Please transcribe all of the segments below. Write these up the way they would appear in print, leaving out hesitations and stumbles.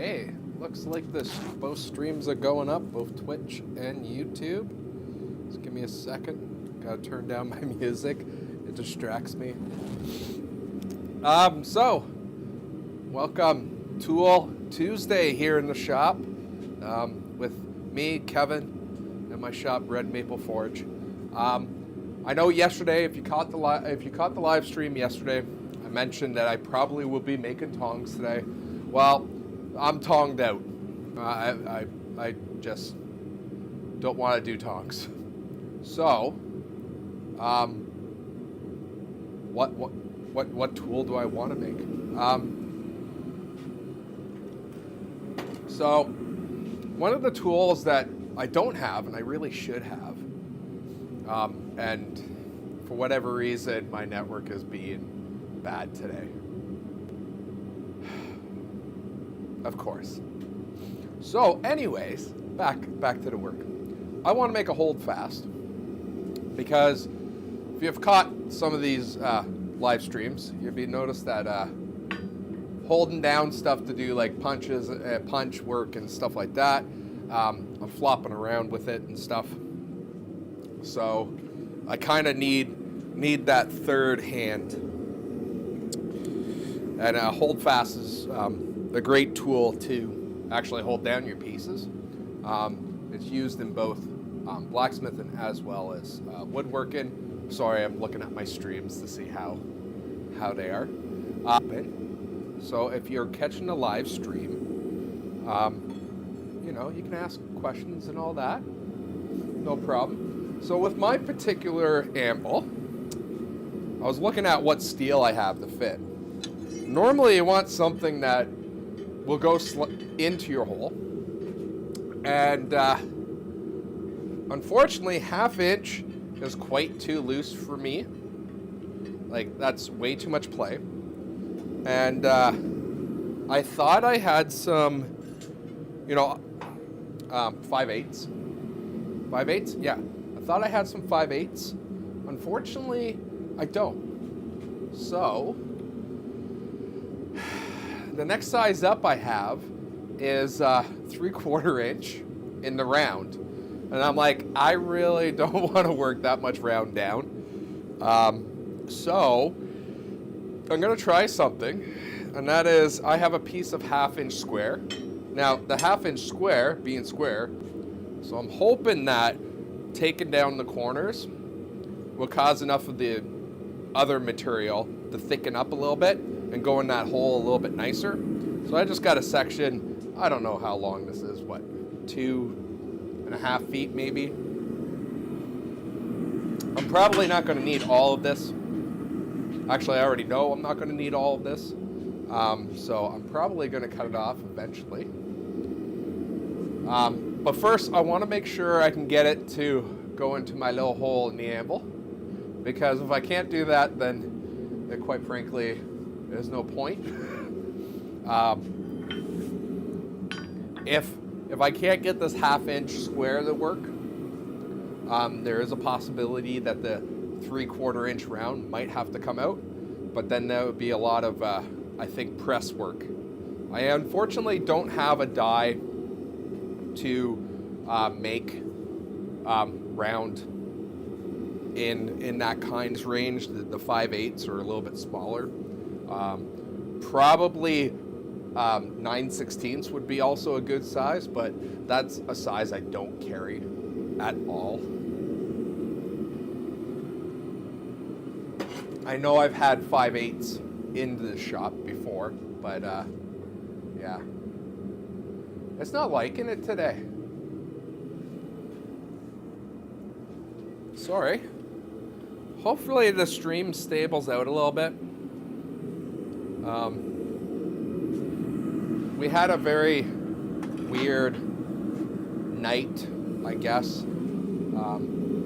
Okay, looks like both streams are going up, both Twitch and YouTube. Just give me a second. Gotta turn down my music. It distracts me. So, welcome Tool Tuesday here in the shop with me, Kevin, and my shop, Red Maple Forge. I know yesterday, if you caught the live stream yesterday, I mentioned that I probably will be making tongs today. Well, I'm tonged out. I just don't want to do tongs. So, what tool do I want to make? So, one of the tools that I don't have and I really should have, and for whatever reason, my network is being bad today. Of course. So, anyways, back to the work. I want to make a holdfast because if you've caught some of these live streams, you'll be noticed that holding down stuff to do like punch work and stuff like that. I'm flopping around with it and stuff. So I kind of need that third hand. And holdfast is a great tool to actually hold down your pieces. It's used in both blacksmithing as well as woodworking. Sorry, I'm looking at my streams to see how they are. So if you're catching a live stream, you can ask questions and all that. No problem. So with my particular anvil, I was looking at what steel I have to fit. Normally you want something that will go into your hole. And unfortunately, 1/2 inch is quite too loose for me. Like, that's way too much play. And I thought I had some, 5/8. 5/8? Yeah. I thought I had some 5/8. Unfortunately, I don't. So, the next size up I have is 3/4 inch in the round. And I'm like, I really don't want to work that much round down. So I'm going to try something, and that is I have a piece of 1/2 inch square. Now, the 1/2 inch square being square, so I'm hoping that taking down the corners will cause enough of the other material to thicken up a little bit and go in that hole a little bit nicer. So I just got a section, I don't know how long this is, 2.5 feet maybe. I'm probably not going to need all of this. Actually, I already know I'm not going to need all of this. So I'm probably going to cut it off eventually. But first, I want to make sure I can get it to go into my little hole in the anvil. Because if I can't do that, then quite frankly, there's no point. If I can't get this 1/2 inch square to work, there is a possibility that the 3/4 inch round might have to come out, but then there would be a lot of, I think, press work. I unfortunately don't have a die to make round in that kind's range. The 5/8 are a little bit smaller. Probably 9/16 would be also a good size, but that's a size I don't carry at all. I know I've had 5/8 in the shop before, but yeah. It's not liking it today. Sorry. Hopefully the stream stables out a little bit. We had a very weird night, I guess.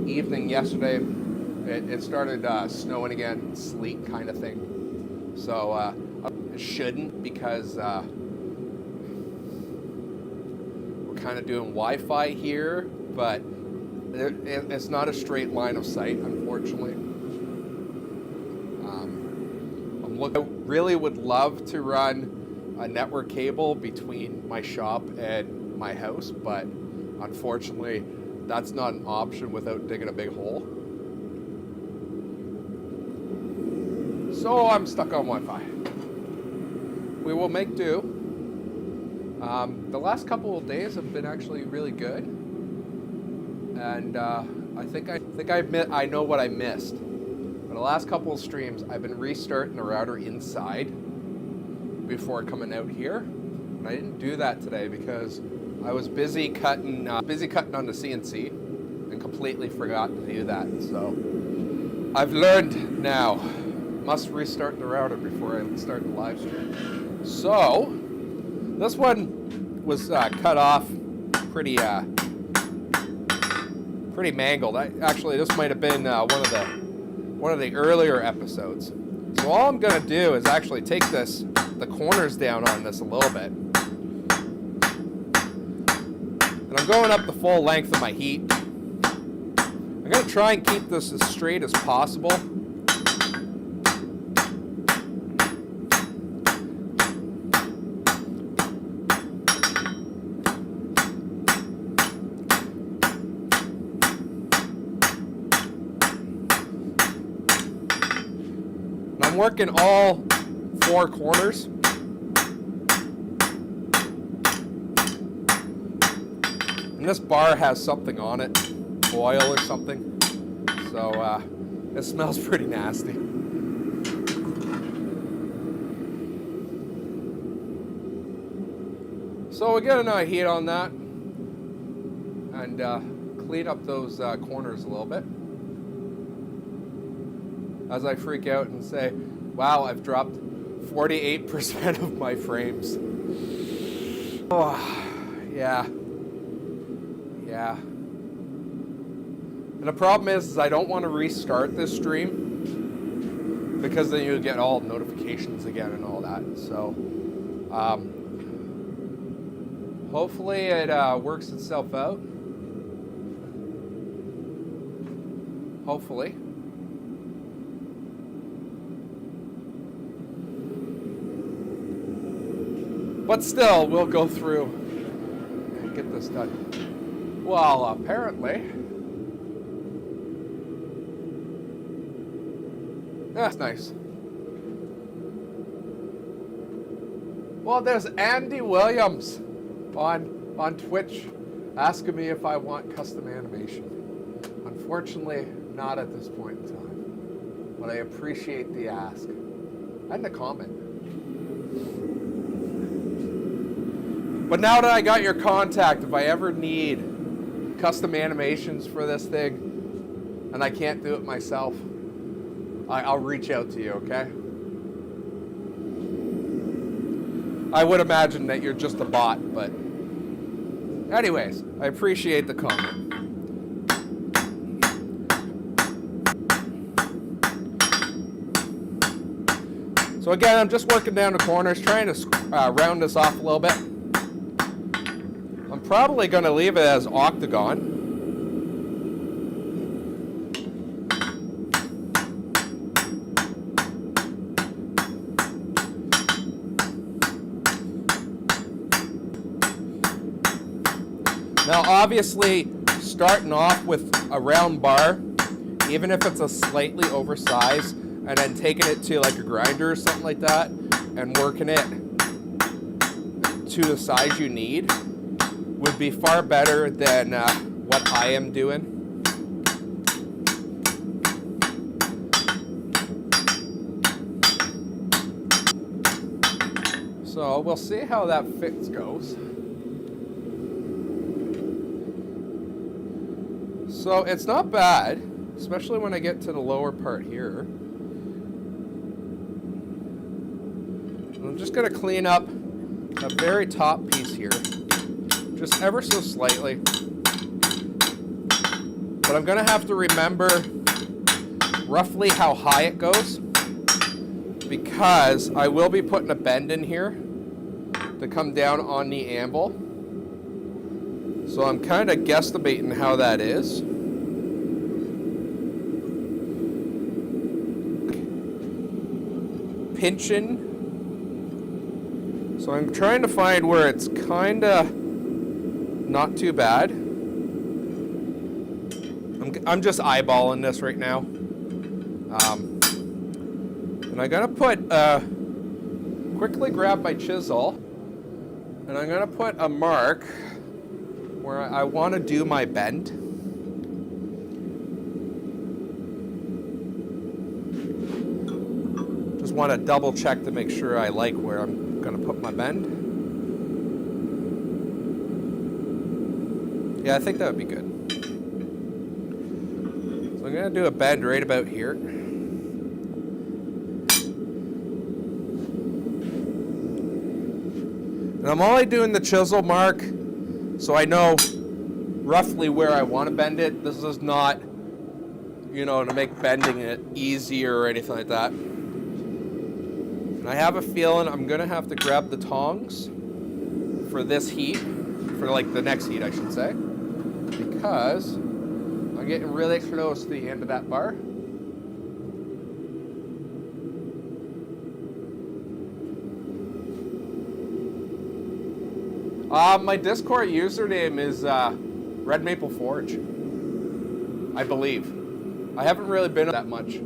Evening yesterday. It started snowing again, sleet kind of thing. So it shouldn't, because we're kind of doing Wi-Fi here, but it's not a straight line of sight, unfortunately. I really would love to run a network cable between my shop and my house, but unfortunately that's not an option without digging a big hole. So I'm stuck on Wi-Fi. We will make do. The last couple of days have been actually really good, and I think I know what I missed. For the last couple of streams, I've been restarting the router inside before coming out here, and I didn't do that today because I was busy cutting on the CNC and completely forgot to do that. So I've learned now, must restart the router before I start the live stream. So this one was cut off pretty mangled. Actually, this might have been one of the earlier episodes. So all I'm gonna do is actually take the corners down on this a little bit. And I'm going up the full length of my heat. I'm gonna try and keep this as straight as possible. I'm working all 4 corners. And this bar has something on it, oil or something. So it smells pretty nasty. So we get another heat on that and clean up those corners a little bit. As I freak out and say, wow, I've dropped 48% of my frames. Oh, yeah. Yeah. And the problem is I don't want to restart this stream because then you'll get all notifications again and all that. So hopefully it works itself out. Hopefully. But still, we'll go through and get this done. Well, apparently, that's nice. Well, there's Andy Williams on Twitch asking me if I want custom animation. Unfortunately, not at this point in time. But I appreciate the ask and the comment. But now that I got your contact, if I ever need custom animations for this thing and I can't do it myself, I'll reach out to you, okay? I would imagine that you're just a bot, but anyways, I appreciate the comment. So again, I'm just working down the corners, trying to round this off a little bit. I'm probably going to leave it as octagon. Now obviously, starting off with a round bar, even if it's a slightly oversized, and then taking it to like a grinder or something like that, and working it to the size you need, would be far better than what I am doing. So we'll see how that fix goes. So it's not bad, especially when I get to the lower part here. I'm just going to clean up the very top piece here, just ever so slightly. But I'm going to have to remember roughly how high it goes, because I will be putting a bend in here to come down on the anvil. So I'm kind of guesstimating how that is. Pinching So I'm trying to find where it's kind of not too bad. I'm just eyeballing this right now. And I'm gonna quickly grab my chisel, and I'm gonna put a mark where I want to do my bend. Just want to double check to make sure I like where I'm gonna put my bend. Yeah, I think that would be good. So I'm gonna do a bend right about here. And I'm only doing the chisel mark so I know roughly where I want to bend it. This is not, you know, to make bending it easier or anything like that. And I have a feeling I'm going to have to grab the tongs for this heat, for like the next heat I should say, because I'm getting really close to the end of that bar. My Discord username is Red Maple Forge, I believe. I haven't really been that much.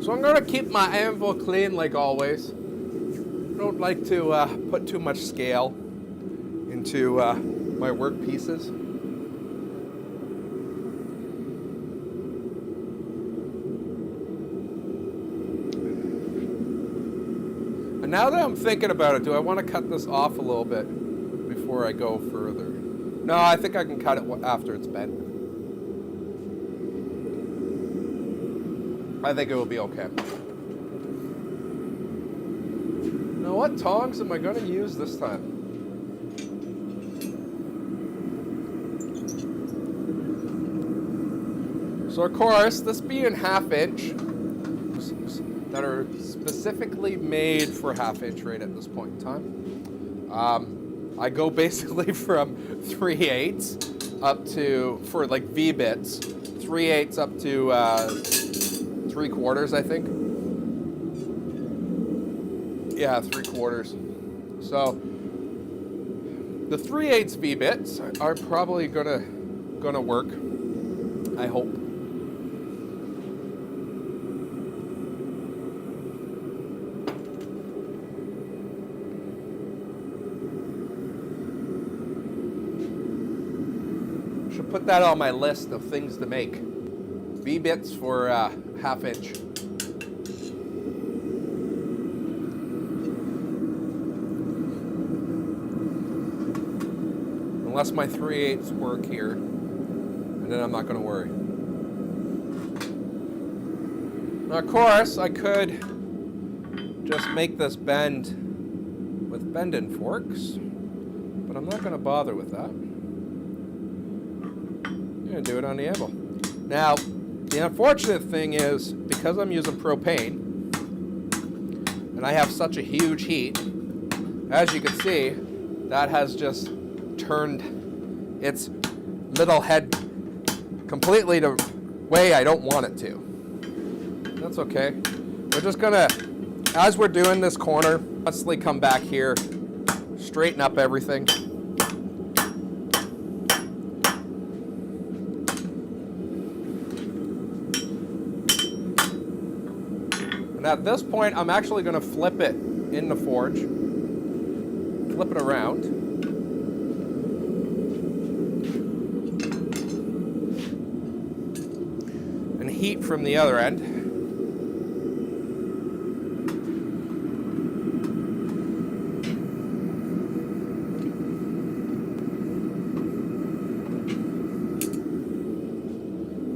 So I'm gonna keep my anvil clean like always. Don't like to put too much scale into my work pieces. And now that I'm thinking about it, do I want to cut this off a little bit before I go further? No, I think I can cut it after it's bent. I think it will be okay. Now, what tongs am I going to use this time? So, of course, this being 1/2 inch, that are specifically made for 1/2 inch right at this point in time, I go basically from 3/8 up to, for like V-bits, 3/8 up to 3/4, I think. Yeah, 3/4. So the 3/8 V-bits are probably gonna work, I hope. Should put that on my list of things to make. V-bits for 1/2 inch. Unless my 3/8 work here, and then I'm not going to worry. Now, of course, I could just make this bend with bending forks, but I'm not going to bother with that. I'm going to do it on the anvil. Now, the unfortunate thing is, because I'm using propane, and I have such a huge heat, as you can see, that has just turned its little head completely the way I don't want it to. That's okay. We're just gonna, as we're doing this corner, constantly come back here, straighten up everything. And at this point, I'm actually going to flip it in the forge, flip it around. And heat from the other end.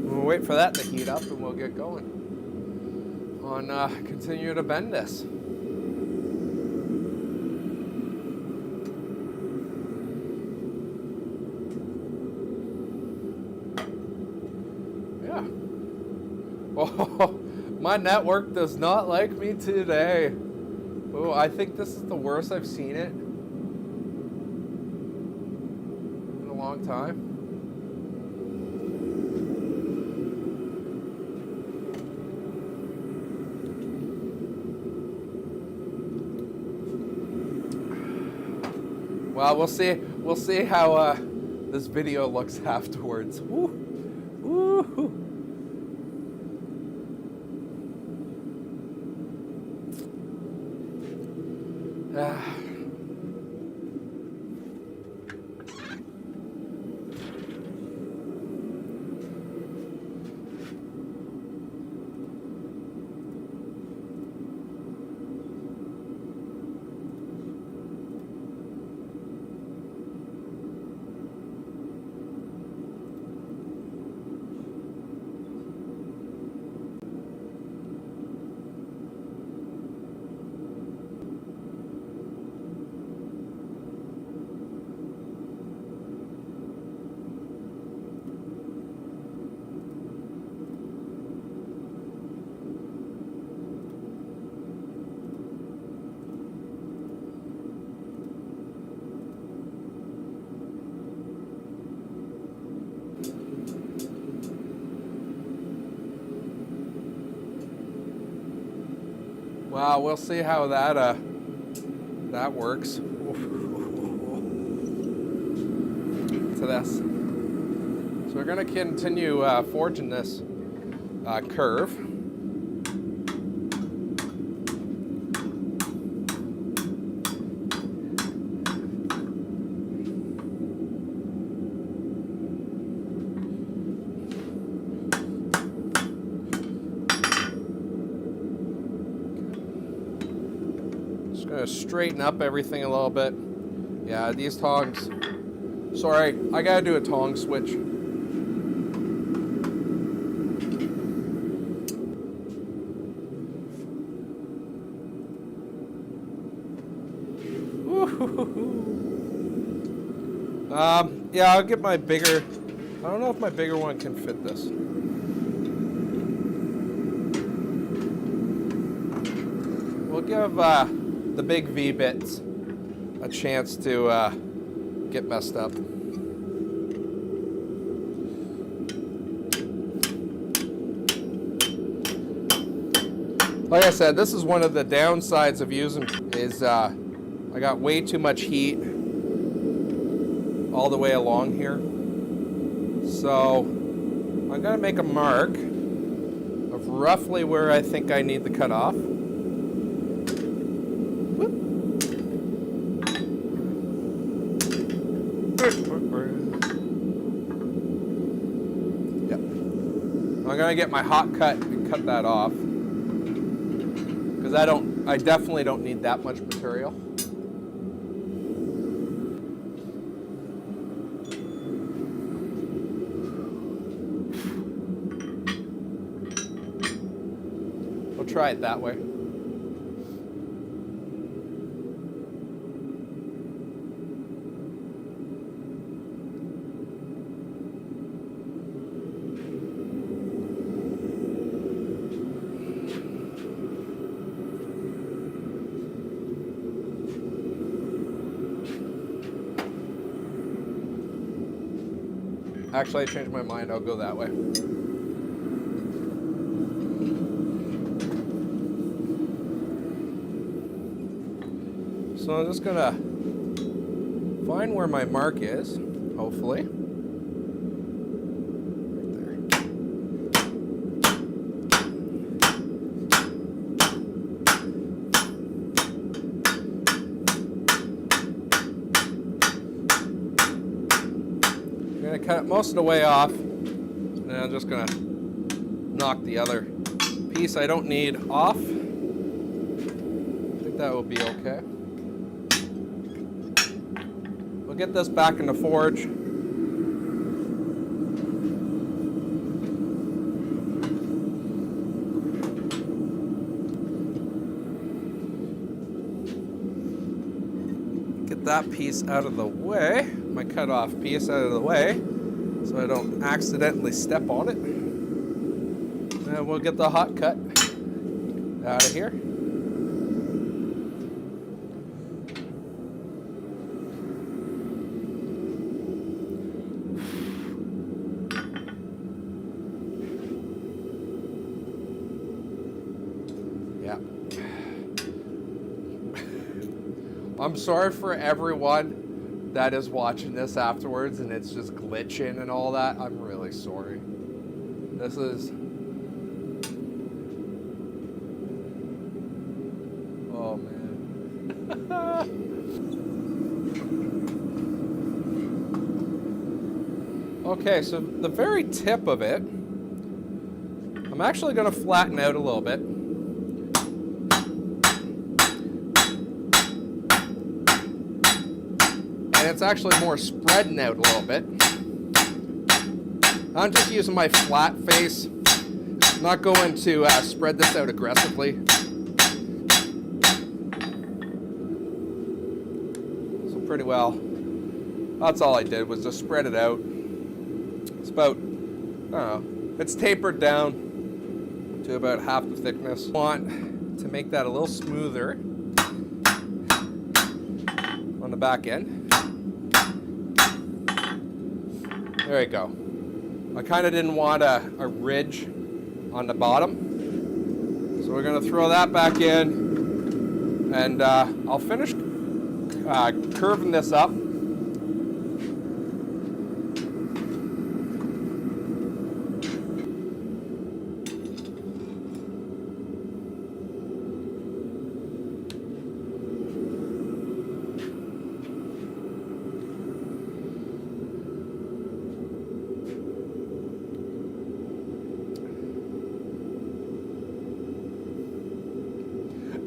We'll wait for that to heat up and we'll get going on continue to bend this. Yeah. Oh, my network does not like me today. Oh, I think this is the worst I've seen it in a long time. Well, we'll see how this video looks afterwards. Woo. Woo. Wow, we'll see how that works. To this. So we're going to continue forging this curve. Gonna straighten up everything a little bit. Yeah, these tongs. Sorry, I gotta do a tong switch. Yeah, I'll get my bigger. I don't know if my bigger one can fit this. We'll give the big V bits a chance to get messed up. Like I said, this is one of the downsides of using is I got way too much heat all the way along here. So I'm gonna make a mark of roughly where I think I need to cut off. Yep. I'm gonna get my hot cut and cut that off because I definitely don't need that much material. We'll try it that way. Actually, I changed my mind. I'll go that way. So I'm just gonna find where my mark is, hopefully. Right there. I'm gonna cut most of the way off, and then I'm just gonna knock the other piece I don't need off. I think that will be okay. We'll get this back in the forge. Get that piece out of the way, my cut-off piece out of the way, so I don't accidentally step on it. And we'll get the hot cut out of here. Yeah. I'm sorry for everyone that is watching this afterwards and it's just glitching and all that. I'm really sorry. This is... Oh, man. Okay, so the very tip of it, I'm actually going to flatten out a little bit. And it's actually more spreading out a little bit. I'm just using my flat face. I'm not going to spread this out aggressively. So pretty well. That's all I did was just spread it out. It's about, I don't know, it's tapered down to about half the thickness. I want to make that a little smoother on the back end. There you go. I kind of didn't want a ridge on the bottom. So we're going to throw that back in. And I'll finish curving this up.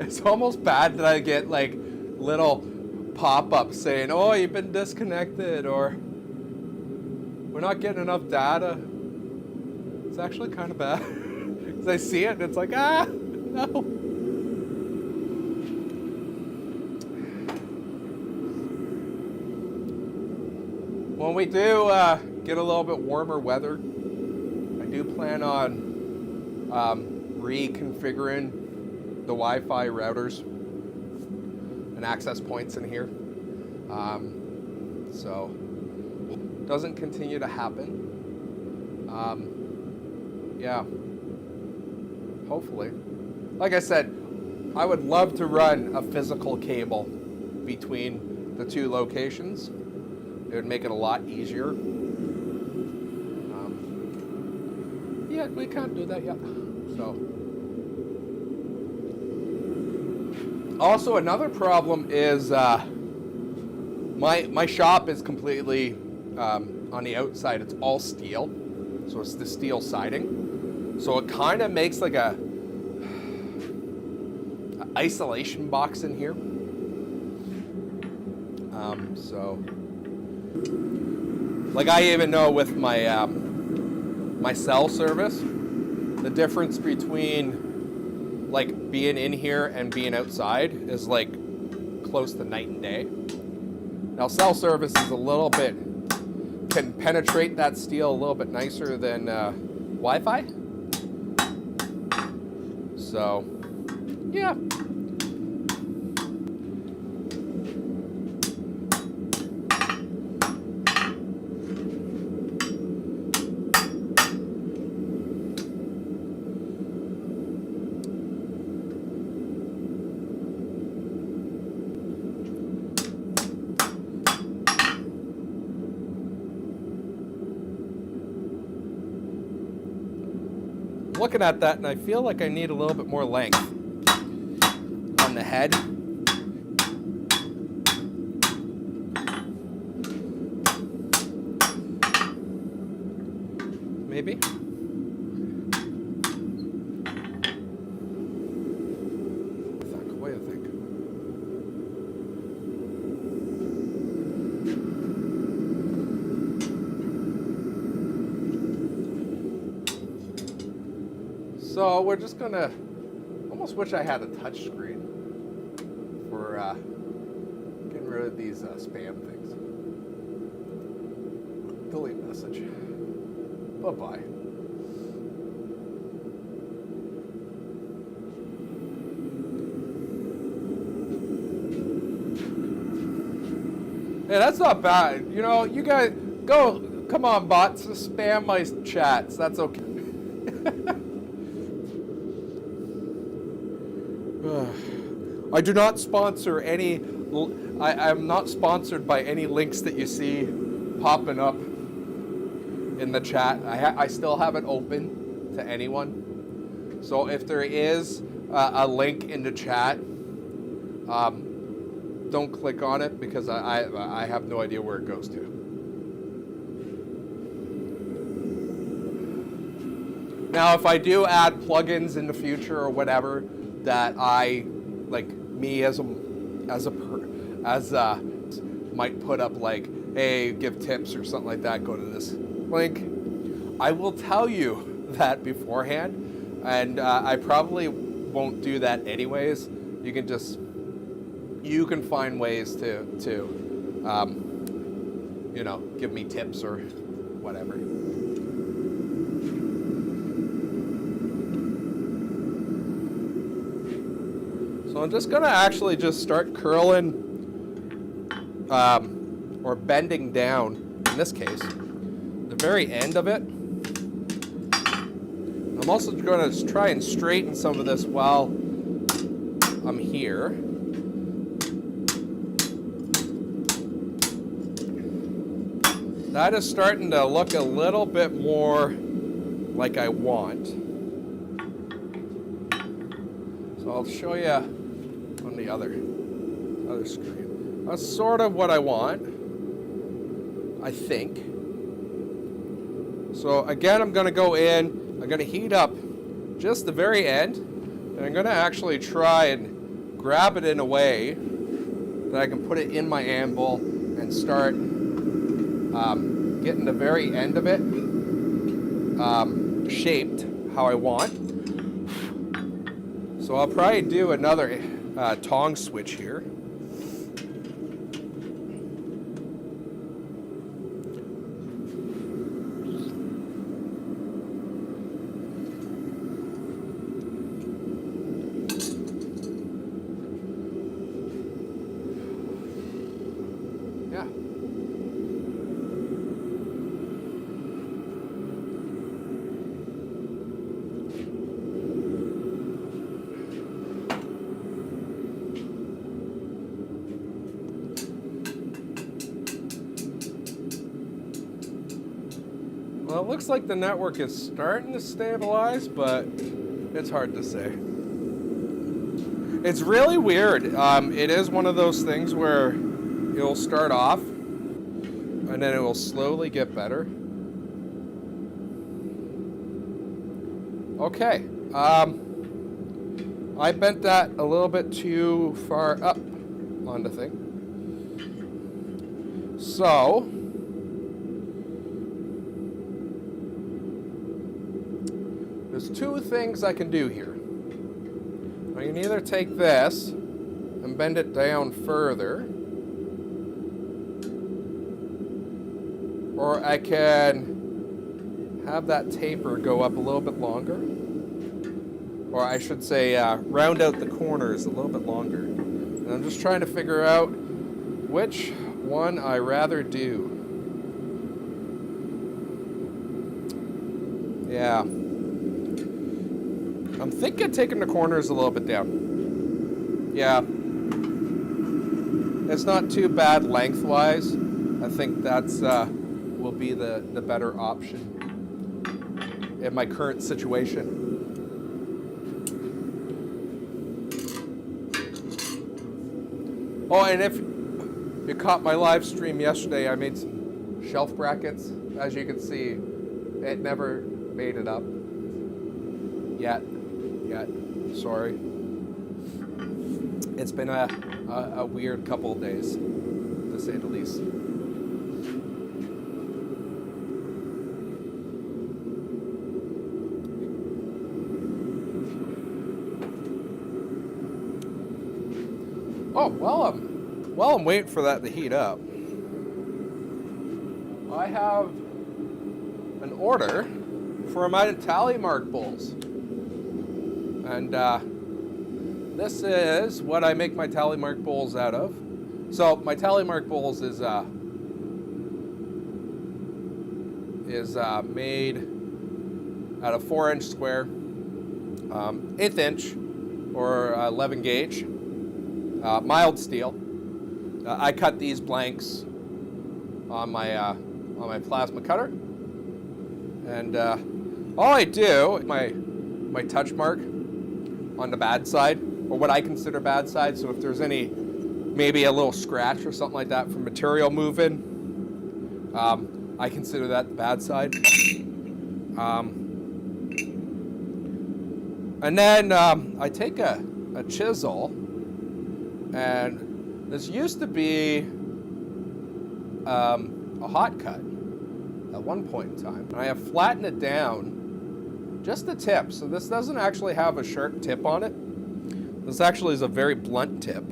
It's almost bad that I get like little pop-ups saying, oh, you've been disconnected, or we're not getting enough data. It's actually kind of bad. Because I see it and it's like, ah, no. When we do get a little bit warmer weather, I do plan on reconfiguring the Wi-Fi routers and access points in here. So doesn't continue to happen. Yeah, hopefully. Like I said, I would love to run a physical cable between the two locations. It would make it a lot easier. Yeah, we can't do that yet. So. Also, another problem is my shop is completely on the outside. It's all steel, so it's the steel siding. So it kind of makes like a isolation box in here. So, like I even know with my my cell service, the difference between like being in here and being outside is like close to night and day. Now cell service is a little bit, can penetrate that steel a little bit nicer than Wi-Fi. So, yeah. Looking at that and I feel like I need a little bit more length on the head. Maybe. What do you think? So we're just gonna, almost wish I had a touch screen for getting rid of these spam things. Delete message. Bye-bye. Yeah, that's not bad. You know, you guys go. Come on, bots, spam my chats. That's okay. I do not sponsor any. I'm not sponsored by any links that you see popping up in the chat. I still have it open to anyone. So if there is a link in the chat, don't click on it because I have no idea where it goes to. Now, if I do add plugins in the future or whatever that I like, me as might put up like, hey, give tips or something like that, go to this link. I will tell you that beforehand, and I probably won't do that anyways. You can find ways to you know, give me tips or whatever. So I'm just gonna actually just start curling or bending down, in this case, the very end of it. I'm also gonna try and straighten some of this while I'm here. That is starting to look a little bit more like I want. So I'll show you on the other screen. That's sort of what I want, I think. So again, I'm gonna go in, I'm gonna heat up just the very end, and I'm gonna actually try and grab it in a way that I can put it in my anvil and start getting the very end of it shaped how I want. So I'll probably do another tong switch here. Well, it looks like the network is starting to stabilize, but it's hard to say. It's really weird. It is one of those things where it'll start off and then it will slowly get better. Okay. I bent that a little bit too far up on the thing. So there's two things I can do here. I can either take this and bend it down further, or I can have that taper go up a little bit longer, or I should say round out the corners a little bit longer. And I'm just trying to figure out which one I rather do. Yeah. I'm thinking taking the corners a little bit down. Yeah. It's not too bad lengthwise. I think that's will be the better option in my current situation. Oh, and if you caught my live stream yesterday, I made some shelf brackets. As you can see, it never made it up yet. Sorry. It's been a weird couple of days, to say the least. Oh, while I'm waiting for that to heat up, I have an order for my tally mark bowls. And this is what I make my tally mark bowls out of. So my tally mark bowls is made out of 4-inch square, 1/8 inch or 11 gauge, mild steel. I cut these blanks on my plasma cutter, and all I do, my touch mark on the bad side, or what I consider bad side. So if there's maybe a little scratch or something like that from material moving, I consider that the bad side. And then I take a chisel, and this used to be a hot cut at one point in time. And I have flattened it down just the tip. So this doesn't actually have a sharp tip on it. This actually is a very blunt tip.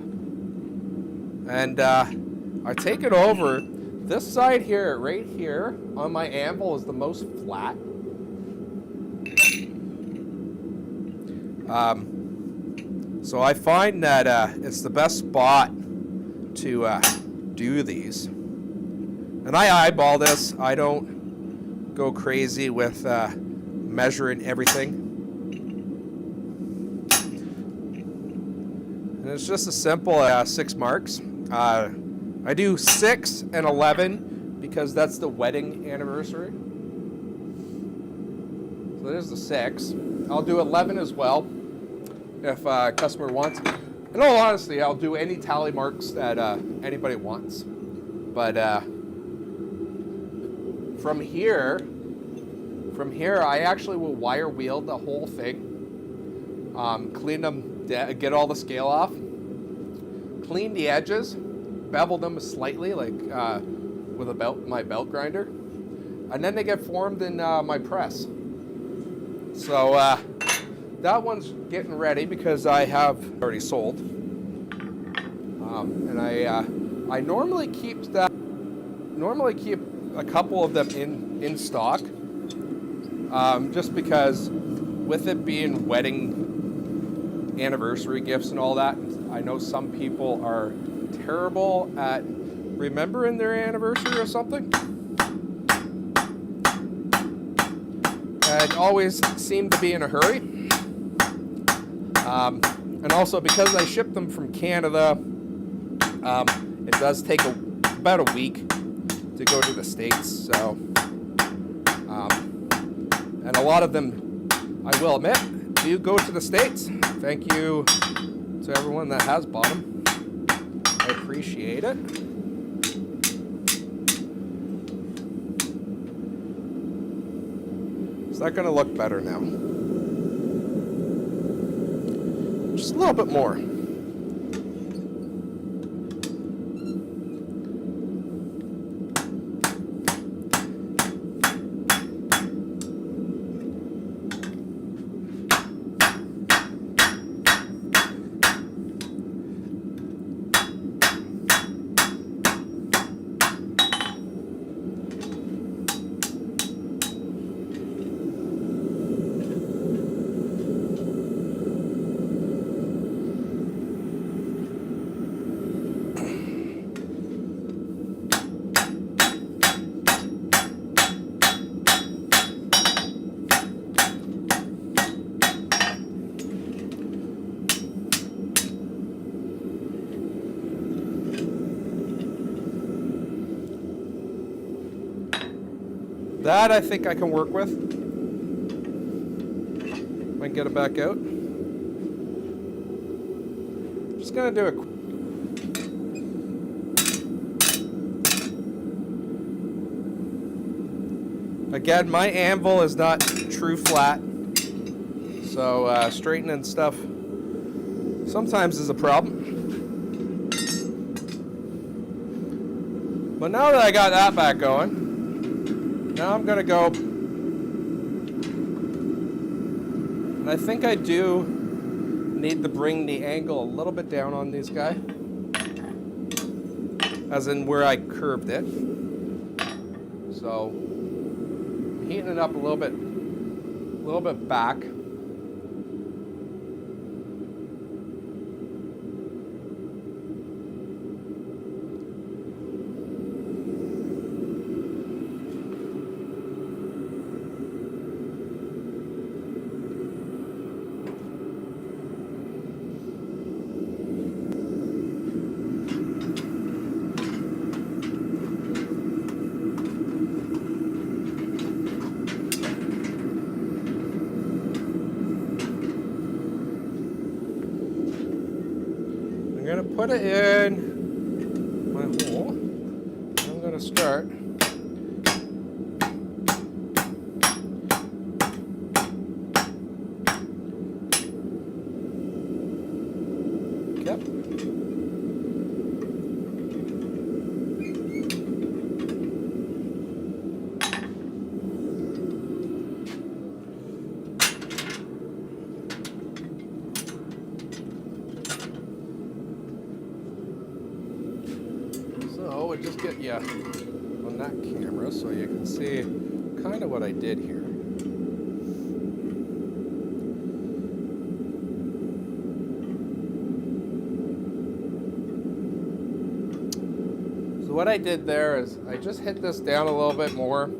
And I take it over. This side here, right here on my anvil, is the most flat. So I find that it's the best spot to do these. And I eyeball this. I don't go crazy with measuring everything. And it's just a simple 6 marks. I do 6 and 11 because that's the wedding anniversary. So there's the 6. I'll do 11 as well if a customer wants. In all honesty, I'll do any tally marks that anybody wants. But from here, I actually will wire wheel the whole thing, clean them, get all the scale off, clean the edges, bevel them slightly, like with my belt grinder, and then they get formed in my press. So that one's getting ready because I have already sold, and I normally keep a couple of them in stock, just because with it being wedding anniversary gifts and all that, I know some people are terrible at remembering their anniversary or something, and always seem to be in a hurry. And also because I ship them from Canada, it does take about a week to go to the States. So, and a lot of them, I will admit, do go to the States. Thank you to everyone that has bought them. I appreciate it. Is that going to look better now? Just a little bit more. That I think I can work with. If I can get it back out. Just gonna do it. Again, my anvil is not true flat, so straightening stuff sometimes is a problem. But now that I got that back going, now I'm going to go, and I think I do need to bring the angle a little bit down on these guys, as in where I curved it. So I'm heating it up a little bit back. put it in my hole. I'm going to start. Yep. So we'll just get you on that camera so you can see kind of what I did here. So what I did there is I just hit this down a little bit more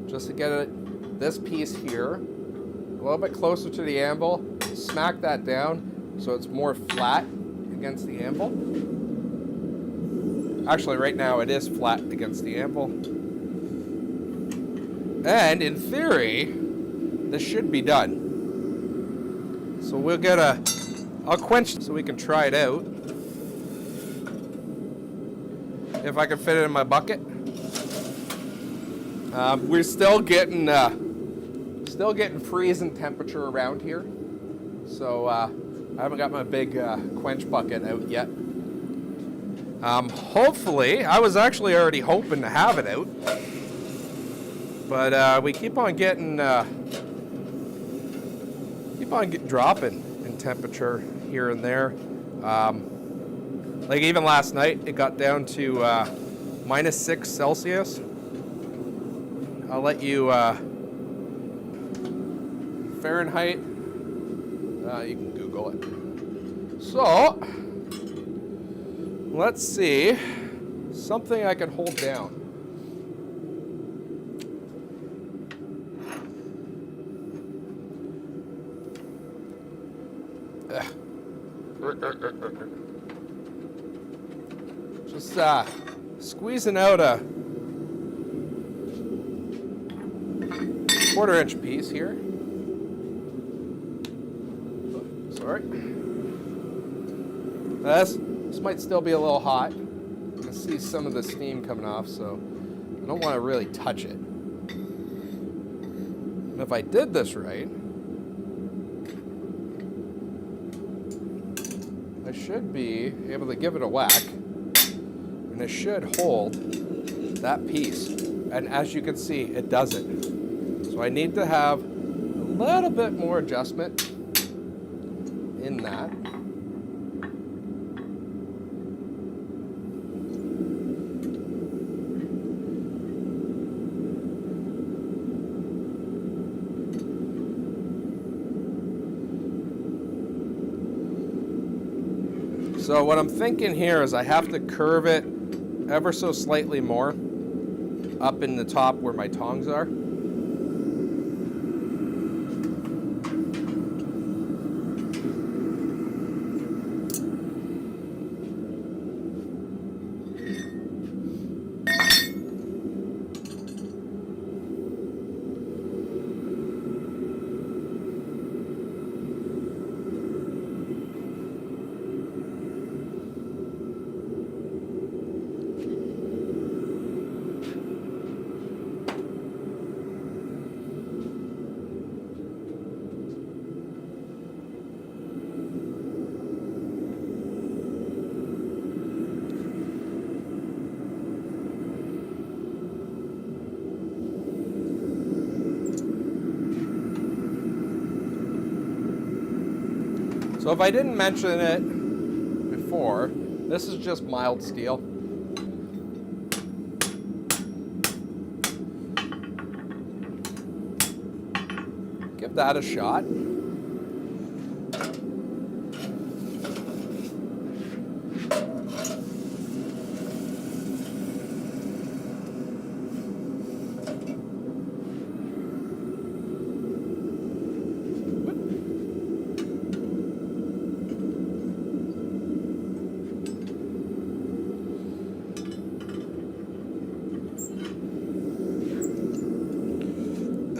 just to get it, this piece here a little bit closer to the anvil. Smack that down so it's more flat against the anvil. Actually, right now it is flat against the anvil. And in theory, this should be done. So we'll get I'll quench so we can try it out. If I can fit it in my bucket. We're still getting freezing temperature around here. So I haven't got my big quench bucket out yet. Hopefully, I was actually already hoping to have it out. But we keep on getting dropping in temperature here and there. Like even last night, it got down to -6 Celsius. I'll let you Fahrenheit. You can Google it. So let's see something I can hold down. Just squeezing out a 1/4-inch piece here. Sorry. This might still be a little hot. You can see some of the steam coming off, so I don't want to really touch it. And if I did this right, I should be able to give it a whack, and it should hold that piece. And as you can see, it doesn't. So I need to have a little bit more adjustment in that. So what I'm thinking here is I have to curve it ever so slightly more up in the top where my tongs are. So if I didn't mention it before, this is just mild steel. Give that a shot.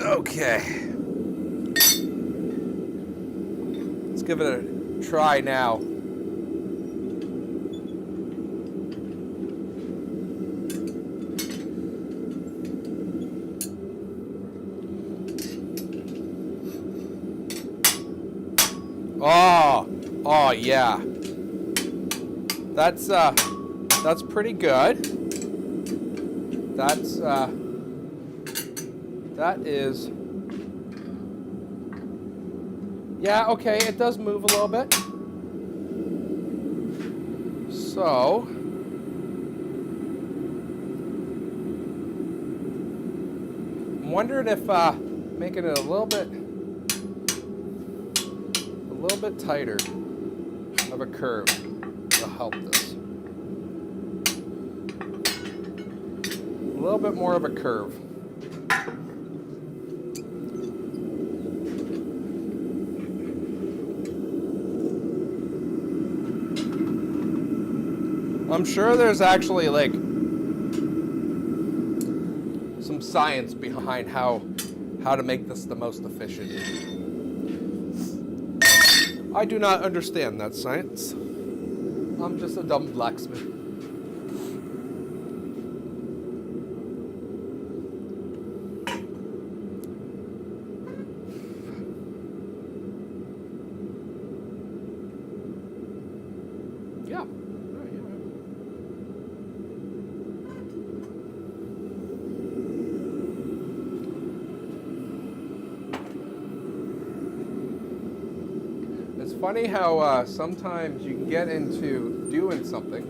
Okay, let's give it a try now. Oh yeah. That's pretty good. That is, yeah, okay, it does move a little bit. So, I'm wondering if making it a little bit tighter of a curve will help this. A little bit more of a curve. I'm sure there's actually like some science behind how to make this the most efficient. I do not understand that science. I'm just a dumb blacksmith. Yeah. It's funny how sometimes you can get into doing something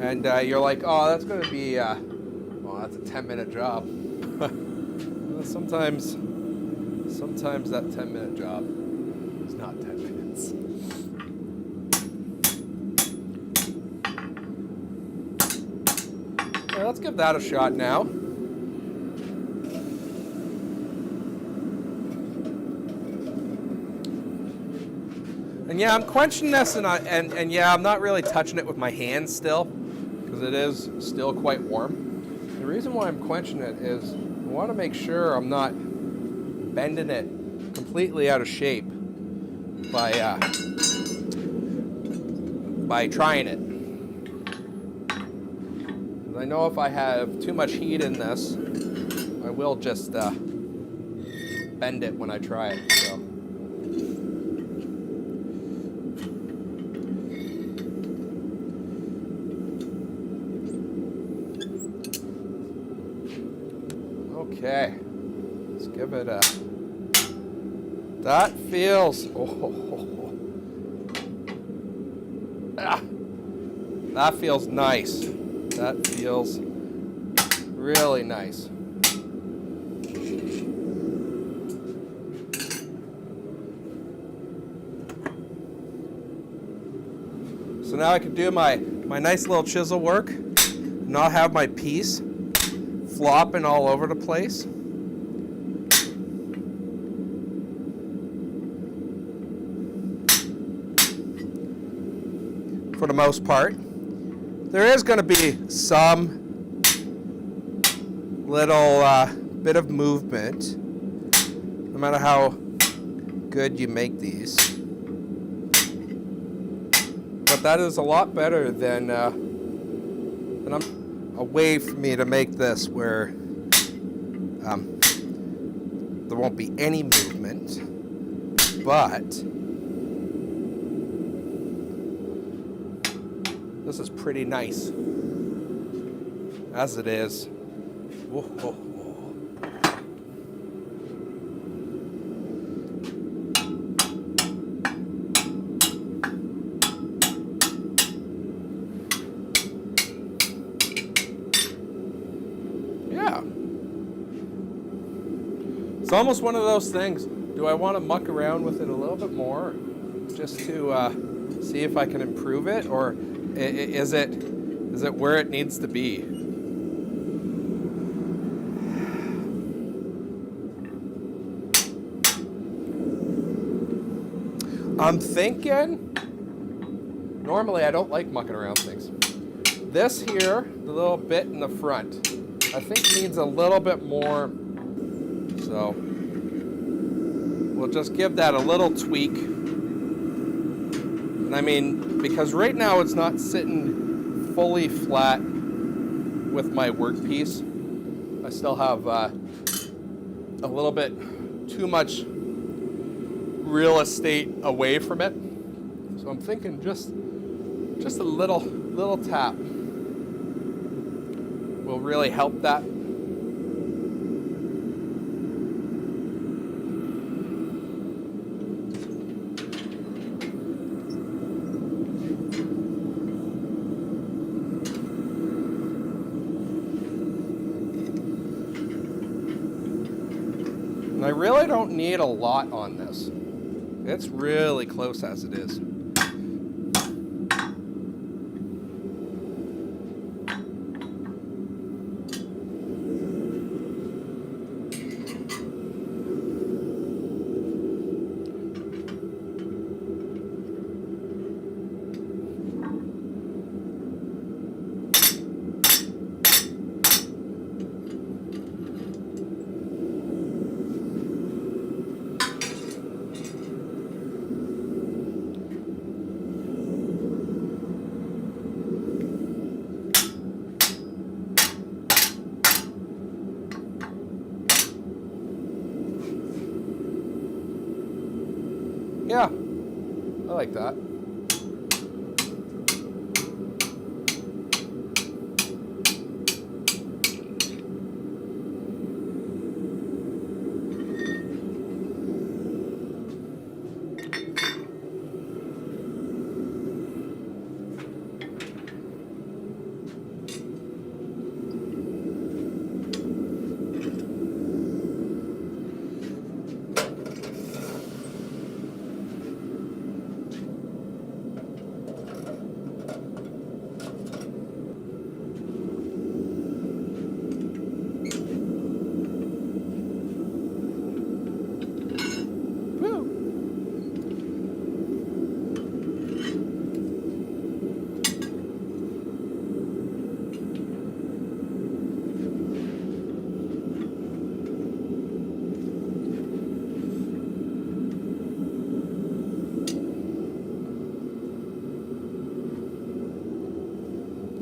and you're like, oh, that's going to be, well, that's a 10-minute job. sometimes that 10-minute job is not 10 minutes. Okay, let's give that a shot now. And yeah, I'm quenching this, and yeah, I'm not really touching it with my hands still, because it is still quite warm. The reason why I'm quenching it is I want to make sure I'm not bending it completely out of shape by trying it. I know if I have too much heat in this, I will just bend it when I try it. So. Okay, let's give it a. That feels. That feels nice. That feels really nice. So now I can do my nice little chisel work, not have my piece flopping all over the place. For the most part. There is going to be some little bit of movement, no matter how good you make these. But that is a lot better than a way for me to make this where there won't be any movement, but this is pretty nice as it is. Whoa, whoa, whoa. Yeah. It's almost one of those things. Do I want to muck around with it a little bit more just to see if I can improve it, or is it where it needs to be? I'm thinking, normally I don't like mucking around things. This here, the little bit in the front, I think needs a little bit more, so we'll just give that a little tweak. And I mean, because right now it's not sitting fully flat with my workpiece. I still have a little bit too much real estate away from it. So I'm thinking just a little tap will really help that. And I really don't need a lot on this. It's really close as it is. Yeah, I like that.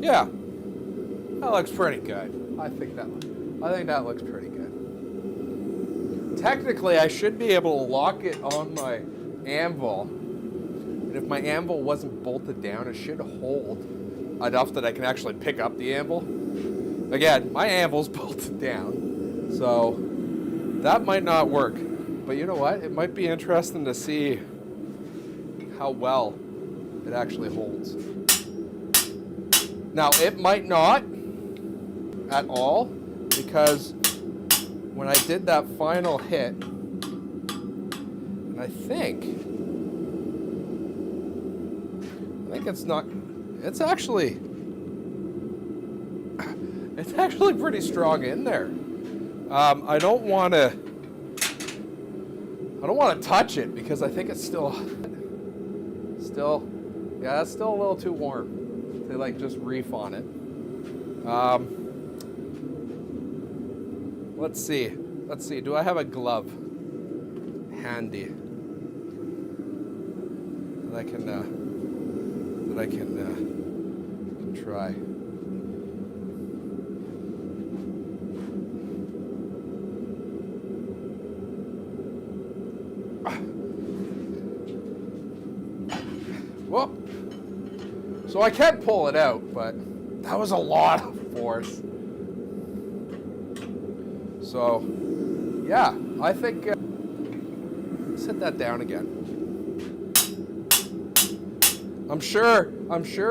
Yeah, that looks pretty good. I think that looks pretty good. Technically, I should be able to lock it on my anvil, and if my anvil wasn't bolted down, it should hold enough that I can actually pick up the anvil. Again, my anvil's bolted down, so that might not work. But you know what? It might be interesting to see how well it actually holds. Now, it might not at all, because when I did that final hit, and I think it's not, it's actually pretty strong in there. I don't want to touch it because I think it's still, yeah, it's still a little too warm to like just reef on it. Let's see. Do I have a glove handy that I can try? Well, so I can pull it out, but that was a lot of force. So, yeah, I think let's hit that down again. I'm sure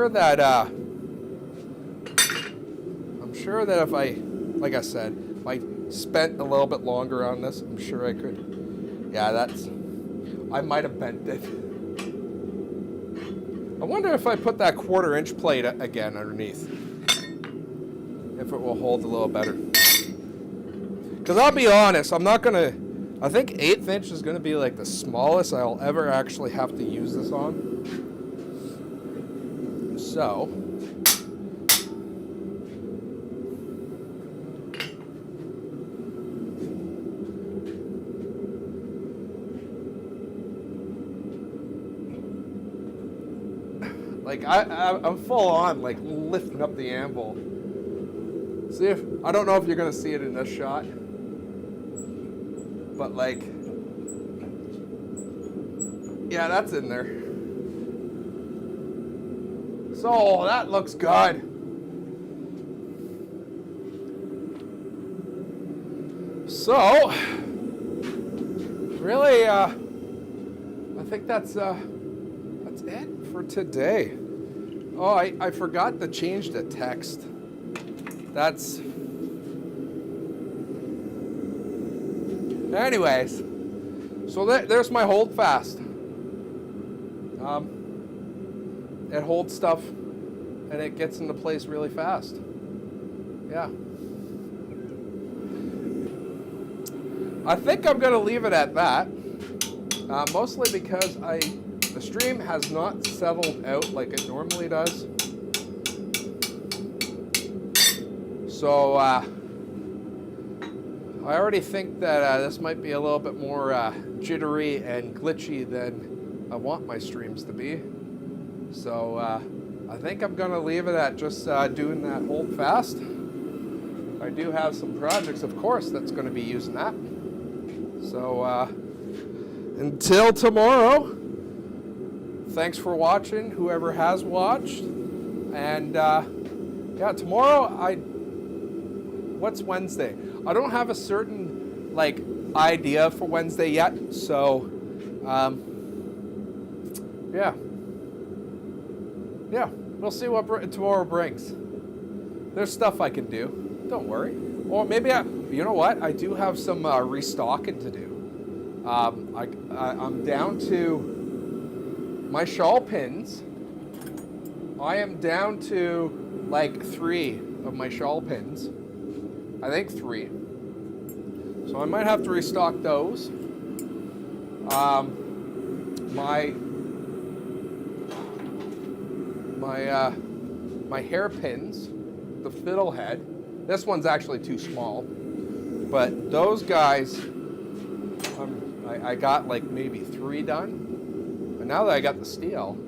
that if I, like I said, if I spent a little bit longer on this, I'm sure I could. Yeah, I might have bent it. I wonder if I put that 1/4-inch plate again underneath, if it will hold a little better. Because I'll be honest, I think 1/8 inch is going to be like the smallest I'll ever actually have to use this on. So, like I'm full on like lifting up the anvil. See if, I don't know if you're gonna see it in this shot, but like Yeah, that's in there. So that looks good. So, really, I think that's it for today. Oh, I forgot to change the text. That's... Anyways, so there's my Holdfast. It holds stuff and it gets into place really fast. Yeah. I think I'm going to leave it at that, mostly because the stream has not settled out like it normally does. So I already think that this might be a little bit more jittery and glitchy than I want my streams to be. So I think I'm going to leave it at just doing that Holdfast. I do have some projects, of course, that's going to be using that. So until tomorrow, thanks for watching, whoever has watched. And yeah, tomorrow, what's Wednesday? I don't have a certain idea for Wednesday yet. So yeah, we'll see what tomorrow brings. There's stuff I can do. Don't worry. Or maybe you know what? I do have some restocking to do. I'm down to my shawl pins. I am down to 3 of my shawl pins. I think 3. So I might have to restock those. My hairpins, the fiddlehead. This one's actually too small, but those guys, I got maybe 3 done. And now that I got the steel,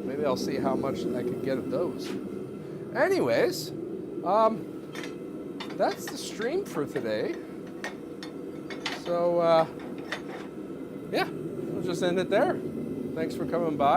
maybe I'll see how much I can get of those. Anyways, that's the stream for today. So yeah, we'll just end it there. Thanks for coming by.